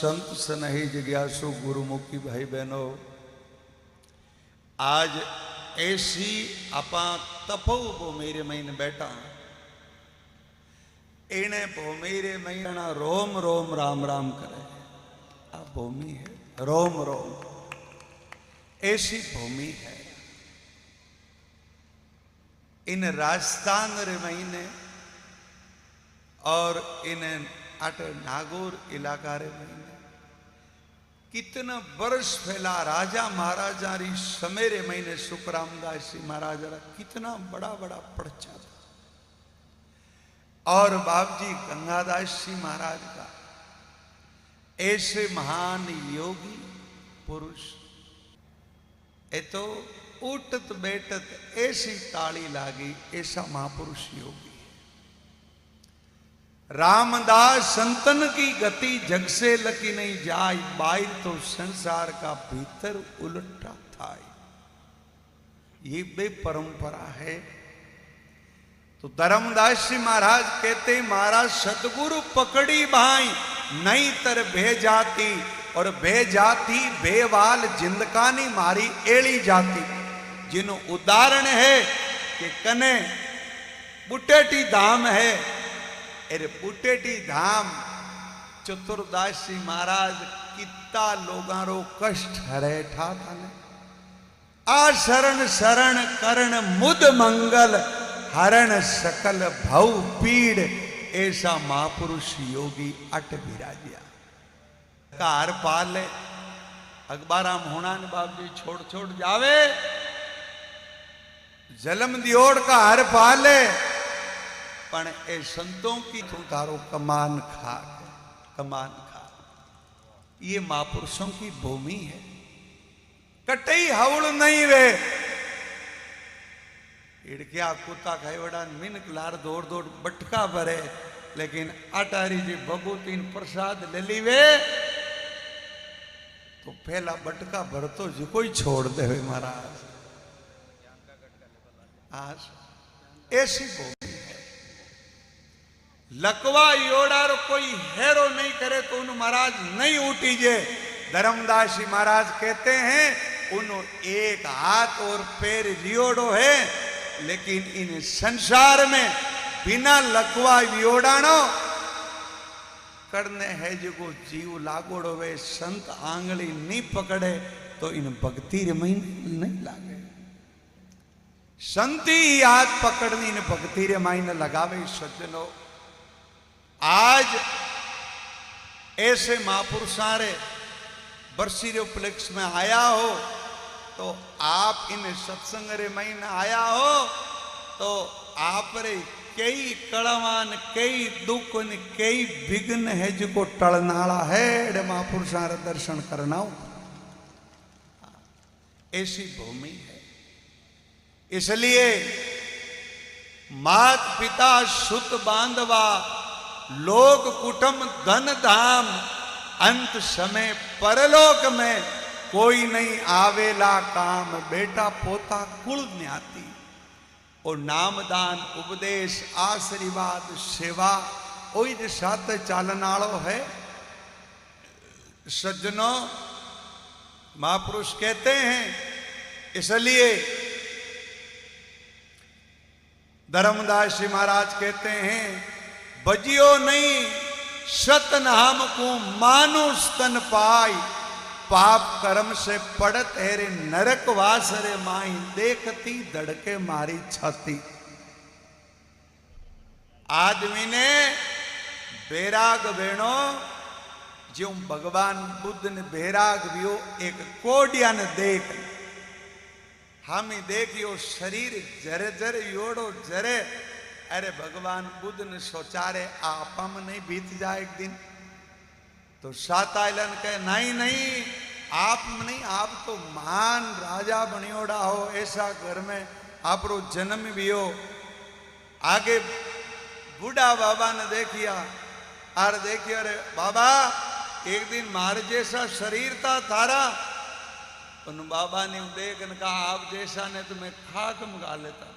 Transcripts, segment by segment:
संत स्नेही जिज्ञासु गुरुमुखी भाई बहनों, आज ऐसी आपा तपो भूमिरे महीने बैठा इन्हें भूमिरे महीना रोम रोम राम राम करे। आ भूमि है, रोम रोम ऐसी भूमि है। इन राजस्थान रे महीने और इन आटे नागौर इलाका रे महीने कितना वर्ष फैला राजा महाराजा री समेरे महीने सुखरामदास जी महाराज रा कितना बड़ा बड़ा पर्चा था। और बाबजी गंगादास जी महाराज का ऐसे महान योगी पुरुष ए तो उठत बैठत ऐसी ताली लागी, ऐसा महापुरुष योगी। रामदास संतन की गति जग से लकी नहीं जाय, बाहर तो संसार का भीतर उलटा था। ये बे परंपरा है। तो धर्मदास जी महाराज कहते, महाराज सतगुरु पकड़ी भाई नहीं तर भे जाती, और भे जाती बेवाल जिंदकानी मारी एड़ी जाती। जिन्हों उदाहरण है कि कने बुटेटी धाम है, अरे बुटेटी धाम चतुर्दास जी महाराज कितना लोगारो कष्ट हरे था ने। आ शरण शरण करण मुद मंगल, हरण सकल भव पीड़, ऐसा महापुरुष योगी अट विराजिया। कार पाले अखबाराम होना ने बाप जी छोड़ छोड़ जावे, जलम दियोड़ का हर पाले, पण ए संतों की तू तारो कमान खा, कमान खा। ये महापुरुषों की भूमि है। कटई हवड़ नहीं वे इड़किया कुत्ता खाई वड़ा मिनक लार दौड़ दौड़ बटका भरे, लेकिन अटारी जी भगवतीन प्रसाद ले ली वे तो पहला बटका भरतो जी कोई छोड़ दे महाराज। आज ऐसी भूमि है। लकवा योड़ार कोई हेरो नहीं करे तो उन महाराज नहीं उठी जे। धर्मदास जी महाराज कहते हैं उन्हों एक हाथ और पैर लियोड़ो है, लेकिन इन संसार में बिना लकवा वियोड़ानो करने है जो जीव लागोड़ो वे संत आंगली नहीं पकड़े तो इन भक्ति रे महीने नहीं लागे। संती ही हाथ पकड़नी इन भक्ति रे महीने लगावे। सज्जनों, आज ऐसे महापुरुषा रे बरसी रे उपलक्ष्य में आया हो तो आप इन सत्संग रे महीने आया हो तो आप रे कई कड़वान कई दुख कई विघ्न है जो टलनाला है महापुरुषा रे दर्शन करना। ऐसी भूमि है। इसलिए मात पिता सुत बांधवा लोक कुटुंब धन धाम, अंत समय परलोक में कोई नहीं आवेला काम, बेटा पोता कुल न्याती। और नामदान उपदेश आशीर्वाद सेवा ओई जे साथ चालनाड़ो है। सज्जनों, महापुरुष कहते हैं, इसलिए धर्मदास जी महाराज कहते हैं, बजियो नहीं सतनाम को मानो स्तन पाई, पाप कर्म से पड़त है रे नरक वास रे माई, देखती धड़के मारी छाती। आदमी ने बैराग बेणो जो भगवान बुद्ध ने बैराग वियो एक कोडिया ने देख, हम ही देखियो शरीर जरे जरे योड़ो जरे। अरे भगवान बुद्ध ने सोचा रे आपम नहीं बीत जाए एक दिन। तो साताइलन कहे नहीं नहीं आप नहीं, आप तो महान राजा बनियोड़ा हो, ऐसा घर में आप रो जन्म भी हो। आगे बूढ़ा बाबा ने देखिया और देखिए, अरे बाबा एक दिन मार जैसा शरीर था थारा। उन बाबा ने देख न कहा आप जैसा ने तो मैं खाक मंगा लेता।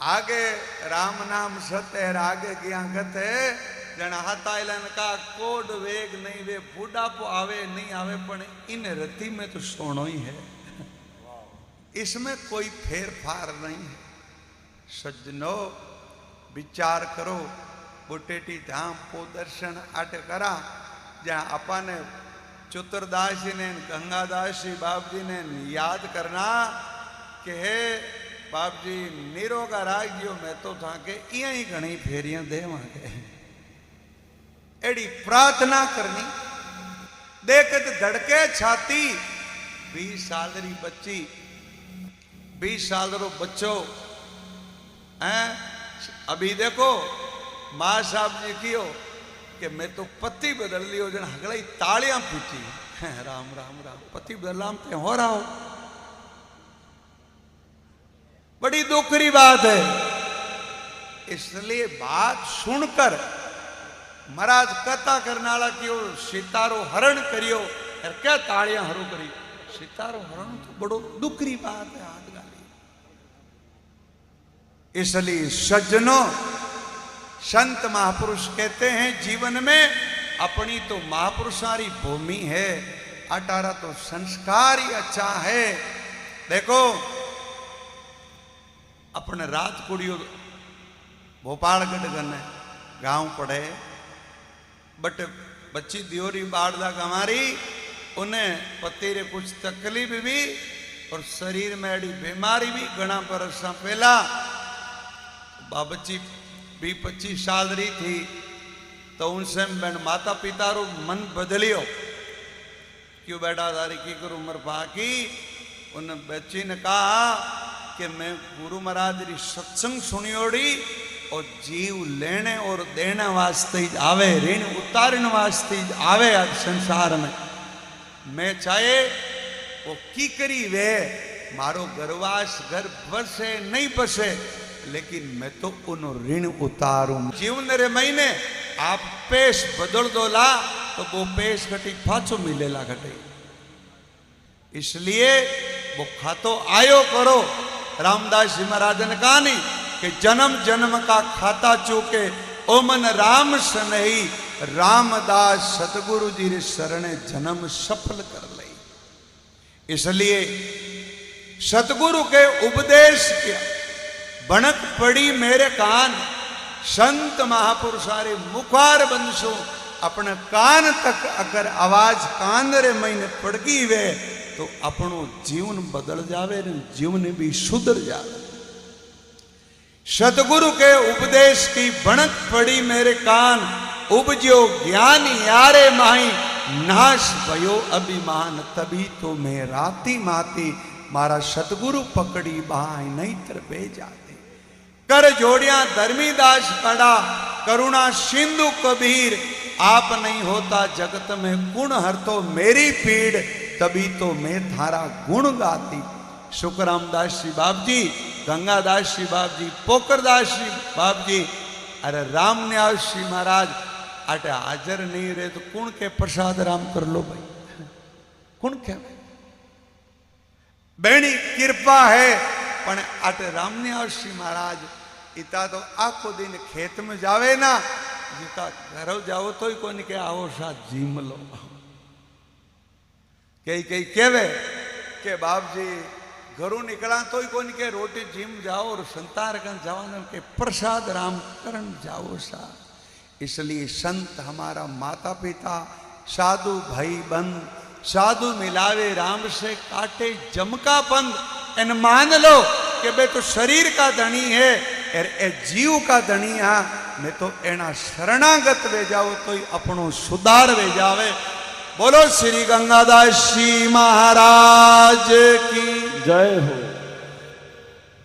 आगे राम नाम सत्य है, आगे की अंगत है जना हता का कोड वेग नहीं वे बुढ़ापो आवे नहीं आवे पण इन रति में तो सोनो ही है, इसमें कोई फेर फार नहीं है। सज्जनों विचार करो, बुटेटी धाम पो दर्शन आट करा जहाँ अपने चतुरदास जी ने गंगादास जी बाप जी ने याद करना कि हे बाप जी निरोगा रागियो मैं तो था के इं घनी फेरियां देवांगे, एड़ी प्रार्थना करनी। देखत धड़के छाती 20 साल री बच्ची 20 साल रो बच्चो हैं। अभी देखो मां साहब जी कियो कि मैं तो पति बदल लियो जन हगलाई तालियां पीटी। राम राम राम पति बदलाम ते हो रहा हो, बड़ी दुखरी बात है। इसलिए बात सुनकर महाराज कथा करने वाला क्यों सितारो हरण करियो और क्या तालियां हरू करी। सितारो हरण तो बड़ो दुखरी बात है हाथ गाली। इसलिए सज्जनों संत महापुरुष कहते हैं जीवन में अपनी तो महापुरुषारी भूमि है, अटारा तो संस्कार ही अच्छा है। देखो अपने रात कुड़ियों भोपालगढ़ गने गांव पड़े बट बच्ची दियोरी बाड़दा हमारी उन्हें पति रे कुछ तकलीफ भी और शरीर में अड़ी बीमारी भी घना बरस पहला बच्ची 20-25 साल रही थी तो उनसे मैंने माता पिता रो मन बदलियो क्यों बेटा दारी की कर उम्र पाकी। उन बच्ची ने कहा कि मैं गुरु महाराज री सत्संग सुनियोड़ी और जीव लेने और देने वास्ते आवे, ऋण उतारने वास्ते आवे आज संसार में। मैं चाहे वो की करी वे मारो गरवास घर बसे नहीं बसे लेकिन मैं तो उन ऋण उतारूं। जीवन रे महीने आप पेश बदल दो ला तो वो पेश घटी फाचो मिलेला घटे। इसलिए वो खातो आयो करो। रामदास जी महाराज ने कहा नहीं कि जन्म जन्म का खाता चूके ओ मन राम सनही, रामदास सतगुरु जी रे शरणे जन्म सफल कर ले। इसलिए सतगुरु के उपदेश के बनक पड़ी मेरे कान, संत महापुरुषारे मुखार बंसो अपने कान तक अगर आवाज कान रे महीने पड़गी वे तो अपनो जीवन बदल जावे, जीवन भी सुधर जावे। सतगुरु के उपदेश की बनक पड़ी मेरे कान, उपजो ज्ञान यारे माही, नाश भयो अभिमान तभी तो मैं राती माती, मारा सतगुरु पकड़ी बाई नहीं तर बे जाते। कर जोड़िया धर्मीदास कड़ा, करुणा सिंधु कबीर, आप नहीं होता जगत में गुण हर तो मेरी पीड़, तभी तो मैं थारा गुण गाती। सुखरामदास जी बाप जी, गंगादास जी बाप जी, पोकरदास जी बाप जी, अरे राम न्यास जी महाराज अटे हाजर नहीं रहे तो कुण के प्रसाद राम कर लो भाई, कुण क्या बेणी कृपा है। पण अटे राम न्यास जी महाराज इता तो आखो दिन खेत में जावे ना, जिका घर जाओ तो ही कोनी के आओ साथ जीम लो। कई कई कहवे के बाप जी घरों निकला तो ही कोनी के रोटी जीम जाओ और संतार कन जवान के प्रसाद राम करण जाओ सा। इसलिए संत हमारा माता पिता, साधु भाई बंद, साधु मिलावे राम से काटे जम का पंद। इन मान लो कि बे तो शरीर का धनी है और ए जीव का धनी है, मैं तो एना शरणागत वे जाओ तो ही अपनो सुधार वे जावे। बोलो श्री गंगादास जी महाराज की जय हो।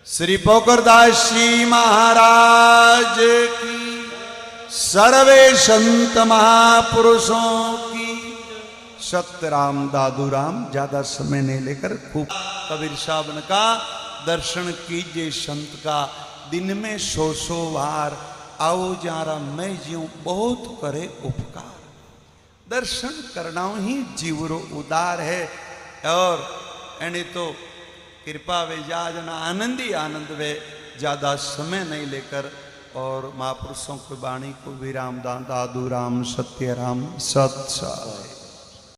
श्री पोकरदास जी महाराज की, सर्वे संत महापुरुषों की। सत्यराम दादूराम, ज्यादा समय नहीं लेकर खूब कबीर साहब ने कहा दर्शन कीजिए संत का, दिन में 100 बार आओ जारा मैं जीऊं बहुत करे उपकार। दर्शन करना ही जीवरो उदार है। और एने तो कृपा वे जाजना आनंद ही आनंद वे, ज्यादा समय नहीं लेकर और महापुरुषों की वाणी को भी राम दादू राम सत्य राम सत